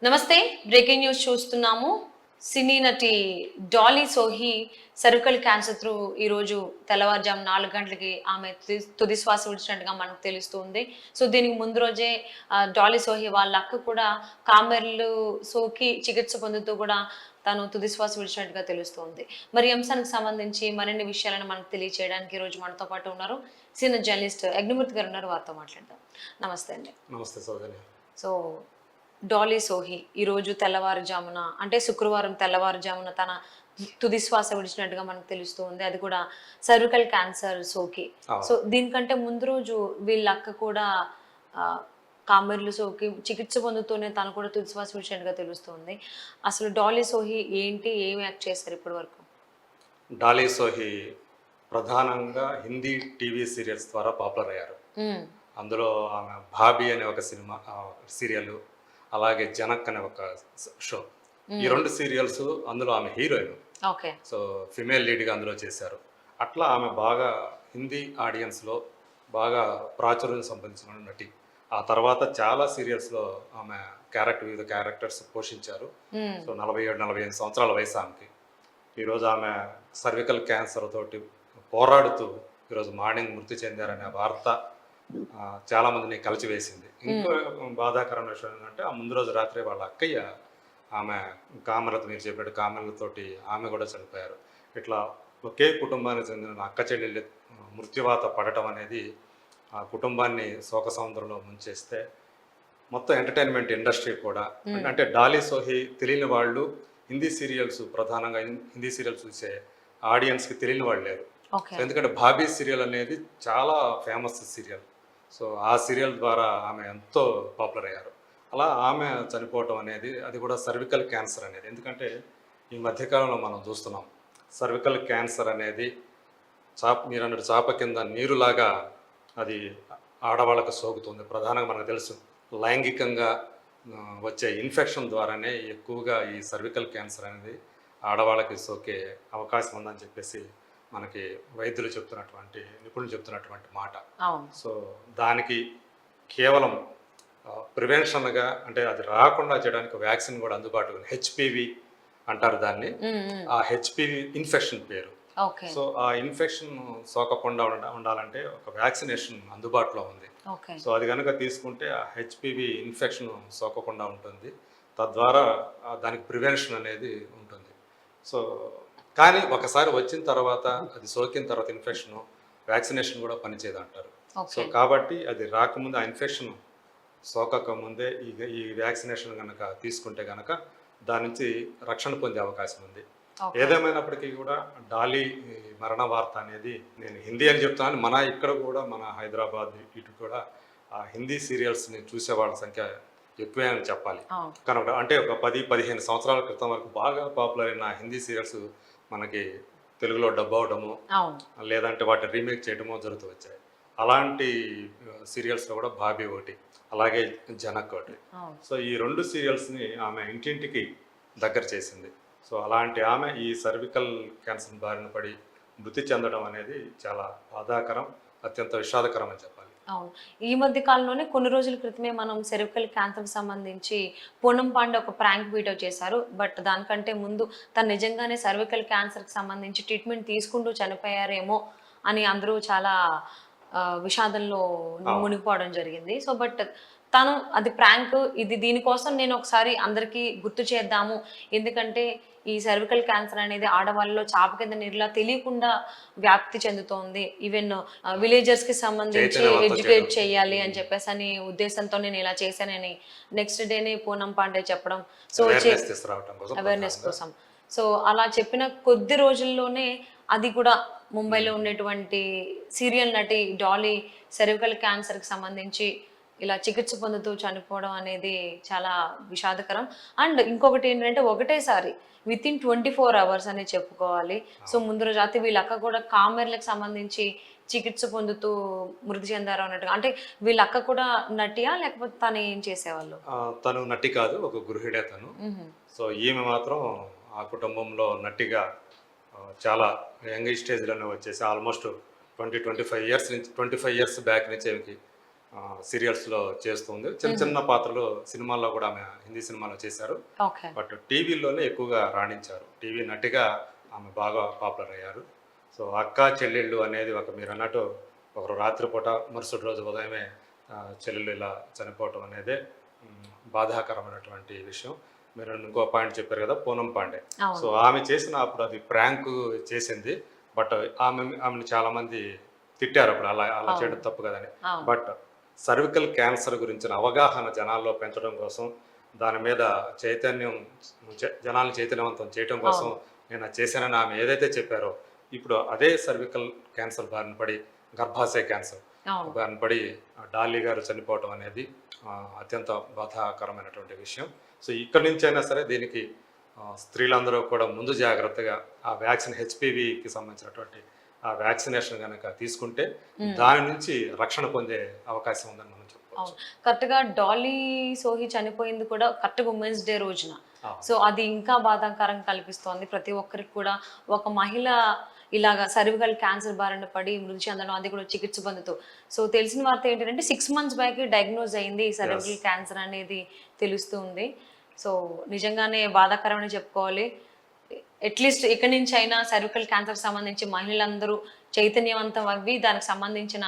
నమస్తే. Breaking news చూస్తున్నాము. సినీ నటి డాలీ సోహి సర్వికల్ క్యాన్సర్‌తో ఈరోజు తెల్లవారుజాము 4 గంటలకి ఆమె తుది శ్వాస విడిచినట్టుగా మనకు తెలుస్తుంది. సో, దీనికి ముందు రోజే డాలీ సోహి వాళ్ళ అక్క కూడా కామెర్లు సోకి చికిత్స పొందుతూ కూడా తను తుది శ్వాస విడిచినట్టుగా తెలుస్తుంది. మరి ఈ అంశానికి సంబంధించి మరిన్ని విషయాలను మనకు తెలియజేయడానికి ఈరోజు మనతో పాటు ఉన్నారు సీనియర్ జర్నలిస్ట్ యజ్ఞమూర్తి గారు ఉన్నారు. వారితో మాట్లాడదాం. నమస్తే అండి. నమస్తే సోదరి. సో డాలీ సోహి ఈరోజు తెల్లవారుజామున అంటే శుక్రవారం తెల్లవారుజామున తన తుది శ్వాస విడిచినట్టుగా మనకు తెలుస్తూ ఉంది. అది కూడా సర్వికల్ క్యాన్సర్ సోకి. సో దీనికంటే ముందు రోజు వీళ్ళ అక్క కూడా కామెర్లు సోకి చికిత్స పొందుతూనే తను కూడా తుది శ్వాస విడిచినట్టుగా తెలుస్తుంది. అసలు డాలీ సోహి ఏంటి, ఏమి యాక్ట్ చేశారు ఇప్పటి వరకు? డాలీ సోహి ప్రధానంగా హిందీ టీవీ సీరియల్స్ ద్వారా పాపులర్ అయ్యారు. అందులో ఆమె భాబీ అనే ఒక సినిమా సీరియల్, అలాగే జనక్ అనే ఒక షో. ఈ రెండు సీరియల్స్ అందులో ఆమె హీరోయిన్. ఓకే. సో ఫిమేల్ లీడ్గా అందులో చేశారు. అట్లా ఆమె బాగా హిందీ ఆడియన్స్లో బాగా ప్రాచుర్యం సంపాదించిన నటి. ఆ తర్వాత చాలా సీరియల్స్లో ఆమె వివిధ క్యారెక్టర్స్ పోషించారు. సో 47-48 సంవత్సరాల వయసు ఆమెకి. ఈరోజు ఆమె సర్వికల్ క్యాన్సర్ తోటి పోరాడుతూ ఈరోజు మార్నింగ్ మృతి చెందారనే వార్త చాలామందిని కలిచివేసింది. ఇంకో బాధాకరమైన విషయం ఏంటంటే ఆ ముందు రోజు రాత్రి వాళ్ళ అక్కయ్య ఆమె కామెరతో, మీరు చెప్పినట్టు కామెరలతోటి ఆమె కూడా చనిపోయారు. ఇట్లా ఒకే కుటుంబానికి చెందిన అక్క చెల్లెళ్ళు మృత్యువాత పడటం అనేది ఆ కుటుంబాన్ని శోక సముద్రంలో ముంచేస్తే మొత్తం ఎంటర్టైన్మెంట్ ఇండస్ట్రీ కూడా, అంటే డాలీ సోహి తెలియని వాళ్ళు హిందీ సీరియల్స్, ప్రధానంగా హిందీ సీరియల్స్ చూసే ఆడియన్స్కి తెలియని వాళ్ళు లేరు. ఎందుకంటే భాబీ సీరియల్ అనేది చాలా ఫేమస్ సీరియల్. సో ఆ సీరియల్ ద్వారా ఆమె ఎంతో పాపులర్ అయ్యారు. అలా ఆమె చనిపోవటం అనేది, అది కూడా సర్వికల్ క్యాన్సర్ అనేది. ఎందుకంటే ఈ మధ్యకాలంలో మనం చూస్తున్నాం సర్వికల్ క్యాన్సర్ అనేది మీరు అన్నట్టు చాప కింద నీరులాగా అది ఆడవాళ్ళకు సోకుతుంది. ప్రధానంగా మనకు తెలుసు లైంగికంగా వచ్చే ఇన్ఫెక్షన్ ద్వారానే ఎక్కువగా ఈ సర్వికల్ క్యాన్సర్ అనేది ఆడవాళ్ళకి సోకే అవకాశం ఉందని చెప్పేసి మనకి వైద్యులు చెప్తున్నటువంటి, నిపుణులు చెప్తున్నటువంటి మాట. సో దానికి కేవలం ప్రివెన్షన్గా, అంటే అది రాకుండా చేయడానికి వ్యాక్సిన్ కూడా అందుబాటులో ఉంది. హెచ్పివి అంటారు దాన్ని. ఆ హెచ్పివి ఇన్ఫెక్షన్ పేరు. సో ఆ ఇన్ఫెక్షన్ సోకకుండా ఉండాలంటే ఒక వ్యాక్సినేషన్ అందుబాటులో ఉంది. సో అది కనుక తీసుకుంటే ఆ హెచ్పివి ఇన్ఫెక్షన్ సోకకుండా ఉంటుంది. తద్వారా దానికి ప్రివెన్షన్ అనేది ఉంటుంది. సో కానీ ఒకసారి వచ్చిన తర్వాత, అది సోకిన తర్వాత ఇన్ఫెక్షన్, వ్యాక్సినేషన్ కూడా పనిచేయదు అంటారు. సో కాబట్టి అది రాకముందే, ఆ ఇన్ఫెక్షన్ సోకక ముందే ఈ వ్యాక్సినేషన్ కనుక తీసుకుంటే కనుక దాని నుంచి రక్షణ పొందే అవకాశం ఉంది. ఏదేమైనప్పటికీ కూడా డాలీ మరణ వార్త అనేది, నేను హిందీ అని చెప్తున్నాను, మన ఇక్కడ కూడా మన హైదరాబాద్ ఇటు కూడా ఆ హిందీ సీరియల్స్ని చూసే వాళ్ళ సంఖ్య ఎక్కువే అని చెప్పాలి. కనుక అంటే ఒక 10-15 సంవత్సరాల క్రితం వరకు బాగా పాపులర్ అయిన హిందీ సీరియల్స్ మనకి తెలుగులో డబ్ అవడము, లేదంటే వాటిని రీమేక్ చేయడమో జరుగుతూ వచ్చాయి. అలాంటి సీరియల్స్లో కూడా భాబీ ఒకటి, అలాగే జనక్ ఒకటి. సో ఈ రెండు సీరియల్స్ని ఆమె ఇంటింటికి దగ్గర చేసింది. సో అలాంటి ఆమె ఈ సర్వికల్ క్యాన్సర్ బారిన పడి మృతి చెందడం అనేది చాలా బాధాకరం, అత్యంత విషాదకరం అని చెప్పాలి. అవును. ఈ మధ్య కాలంలోనే కొన్ని రోజుల క్రితమే మనం సెర్వికల్ క్యాన్సర్కి సంబంధించి పూనం పాండే ఒక ప్రాంక్ వీడియో చేశారు. బట్ దానికంటే ముందు తను నిజంగానే సర్వికల్ క్యాన్సర్కి సంబంధించి ట్రీట్మెంట్ తీసుకుంటూ చనిపోయారేమో అని అందరూ చాలా విషాదంలో మునిగిపోవడం జరిగింది. సో బట్ తను అది ప్రాంక్, ఇది దీనికోసం నేను ఒకసారి అందరికీ గుర్తు చేద్దాము, ఎందుకంటే ఈ సర్వికల్ క్యాన్సర్ అనేది ఆడవాళ్ళలో చాప కింద నీరులా తెలియకుండా వ్యాప్తి చెందుతోంది. ఈవెన్ విలేజర్స్కి సంబంధించి ఎడ్యుకేట్ చేయాలి అని చెప్పేసి అని ఉద్దేశంతో నేను ఇలా చేశానని నెక్స్ట్ డేనే పూనం పాండే చెప్పడం, సో అవేర్నెస్ కోసం. సో అలా చెప్పిన కొద్ది రోజుల్లోనే అది కూడా ముంబైలో ఉండేటువంటి సీరియల్ నటి డాలీ సెర్వికల్ క్యాన్సర్కి సంబంధించి ఇలా చికిత్స పొందుతూ చనిపోవడం అనేది చాలా విషాదకరం. అండ్ ఇంకొకటి ఏంటంటే ఒకటేసారి వితిన్ 24 hours అని చెప్పుకోవాలి. సో ముందు రోజు రాత్రి వీళ్ళ అక్క కూడా కామెర్లకు సంబంధించి చికిత్స పొందుతూ మృతి చెందారు అన్నట్టుగా. అంటే వీళ్ళ అక్క కూడా నటియా, లేకపోతే తను ఏం చేసేవాళ్ళు? తను నటి కాదు, ఒక గృహిడే తను. సో ఈమె మాత్రం ఆ కుటుంబంలో నటిగా చాలా యంగ్ స్టేజ్లోనే వచ్చేసి ఆల్మోస్ట్ 20-25 years నుంచి, 25 years బ్యాక్ నుంచి ఆమెకి సీరియల్స్లో చేస్తుంది. చిన్న చిన్న పాత్రలు సినిమాల్లో కూడా ఆమె హిందీ సినిమాలో చేశారు. ఓకే. బట్ టీవీలోనే ఎక్కువగా రాణించారు. టీవీ నటిగా ఆమె బాగా పాపులర్ అయ్యారు. సో అక్క చెల్లెళ్ళు అనేది మీరు అన్నట్టు ఒకరు రాత్రిపూట మరుసటి రోజు ఉదయమే చెల్లెళ్ళు ఇలా చనిపోవటం అనేది బాధాకరమైనటువంటి విషయం. మీరు ఇంకో పాయింట్ చెప్పారు కదా, పూనం పాండే. అవును. సో ఆమె చేసిన అప్పుడు అది ప్రాంక్ చేసింది. బట్ ఆమెను చాలామంది తిట్టారు అప్పుడు, అలా అలా చేయడం తప్పు కదని. అవును. బట్ సర్వికల్ క్యాన్సర్ గురించిన అవగాహన జనాల్లో పెంచడం కోసం, దాని మీద చైతన్యం జనాలను చైతన్యవంతం చేయడం కోసం నేను అది చేశానని ఆమె ఏదైతే చెప్పారో, ఇప్పుడు అదే సర్వికల్ క్యాన్సర్ బారిన పడి, గర్భాశయ క్యాన్సర్ అవును. బారిన పడి డాలీ గారు చనిపోవటం అనేది అత్యంత బాధాకరమైనటువంటి విషయం. సో ఇక్కడి నుంచి అయినా సరే దీనికి స్త్రీలందరూ కూడా ముందు జాగ్రత్తగా ఆ వ్యాక్సిన్ హెచ్పివికి సంబంధించినటువంటి ఆ వ్యాక్సినేషన్ కనుక తీసుకుంటే దాని నుంచి రక్షణ పొందే అవకాశం ఉందని మనం చెప్పుకోవచ్చు. అవును. కరెక్ట్‌గా డాలీ సోహి చనిపోయింది కూడా కరెక్ట్‌గా ఉమెన్స్ డే రోజున. సో అది ఇంకా బాధాకరం కల్పిస్తోంది. ప్రతి ఒక్కరికి కూడా ఒక మహిళ ఇలాగా సర్వికల్ క్యాన్సర్ బారిన పడి మృతి చెందడం, అది కూడా చికిత్స పొందుతూ. సో తెలిసిన వార్త ఏంటంటే 6 months బ్యాక్ డయాగ్నోజ్ అయింది ఈ సర్వికల్ క్యాన్సర్ అనేది తెలుస్తుంది. సో నిజంగానే బాధాకరమని చెప్పుకోవాలి. అట్లీస్ట్ ఇక్కడి నుంచి అయినా సర్వికల్ క్యాన్సర్ సంబంధించి మహిళలందరూ చైతన్యవంతం అవ్వి దానికి సంబంధించిన